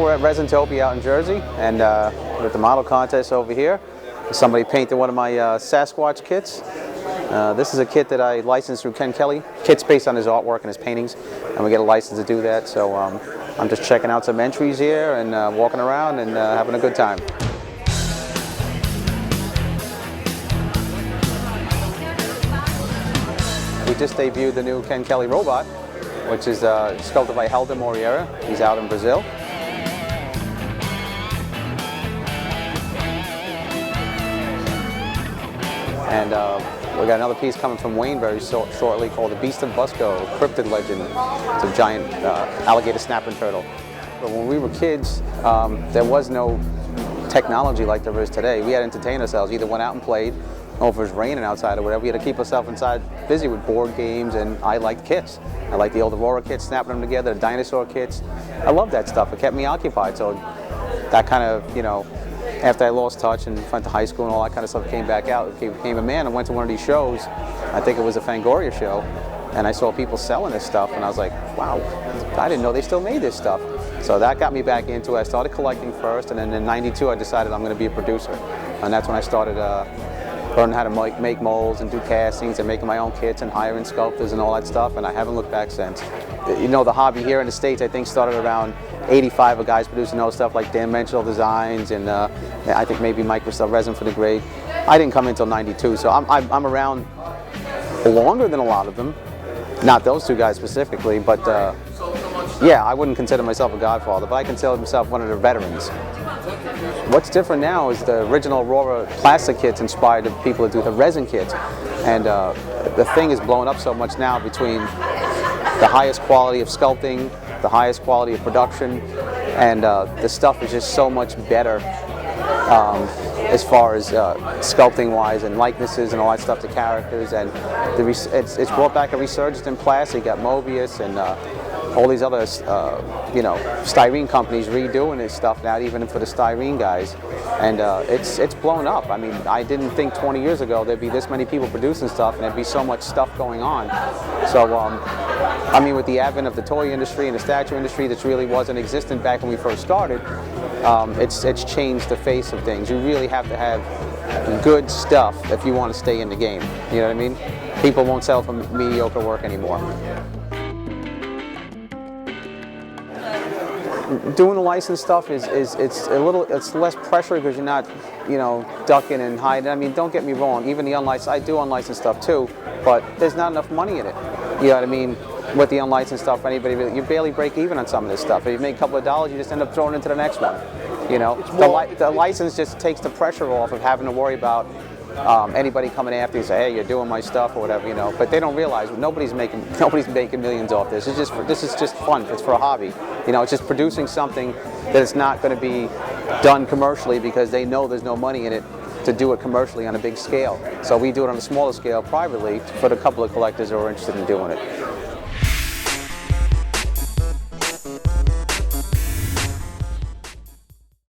Well, we're at Resintopia out in Jersey, and we're at the model contest over here. Somebody painted one of my Sasquatch kits. This is a kit that I licensed through Ken Kelly. Kit's based on his artwork and his paintings, and we get a license to do that. So I'm just checking out some entries here and walking around and having a good time. We just debuted the new Ken Kelly robot, which is sculpted by Helder Moreira. He's out in Brazil. And we got another piece coming from Wayne very shortly called The Beast of Busco, Cryptid Legend. It's a giant alligator snapping turtle. But when we were kids, there was no technology like there is today. We had to entertain ourselves, either went out and played, or if it was raining outside or whatever, we had to keep ourselves inside busy with board games, and I liked kits. I liked the old Aurora kits, snapping them together, the dinosaur kits. I loved that stuff. It kept me occupied, so that kind of, you know, after I lost touch and went to high school and all that kind of stuff, came back out, became a man, and went to one of these shows. I think it was a Fangoria show, and I saw people selling this stuff, and I was like, wow, I didn't know they still made this stuff. So that got me back into it. I started collecting first, and then in '92 I decided I'm going to be a producer, and that's when I started learning how to make molds and do castings and making my own kits and hiring sculptors and all that stuff, and I haven't looked back since. You know, the hobby here in the States, I think, started around '85 of guys producing all stuff like Dimensional Designs and I think maybe Microsoft Resin for the Grade. I didn't come until '92, so I'm around longer than a lot of them. Not those two guys specifically, but yeah, I wouldn't consider myself a godfather, but I consider myself one of the veterans. What's different now is the original Aurora plastic kits inspired the people to do the resin kits. And the thing is blown up so much now between the highest quality of sculpting, the highest quality of production, and the stuff is just so much better as far as sculpting wise and likenesses and all that stuff to characters. And it's brought back a resurgence in plastic. You got Mobius and all these other, you know, styrene companies redoing this stuff now, even for the styrene guys, and it's blown up. I mean, I didn't think 20 years ago there'd be this many people producing stuff and there'd be so much stuff going on. So, I mean, with the advent of the toy industry and the statue industry, that really wasn't existent back when we first started, it's changed the face of things. You really have to have good stuff if you want to stay in the game. You know what I mean? People won't sell for mediocre work anymore. Doing the licensed stuff it's less pressure because you're not, you know, ducking and hiding. I mean, don't get me wrong, even the unlicensed, I do unlicensed stuff too, but there's not enough money in it. You know what I mean? With the unlicensed stuff, anybody, you barely break even on some of this stuff. If you make a couple of dollars, you just end up throwing it into the next one. You know, the license just takes the pressure off of having to worry about anybody coming after you and say, hey, you're doing my stuff or whatever, you know. But they don't realize nobody's making millions off this. This is just fun. It's for a hobby. You know, it's just producing something that it's not going to be done commercially because they know there's no money in it to do it commercially on a big scale. So we do it on a smaller scale privately for the couple of collectors who are interested in doing it.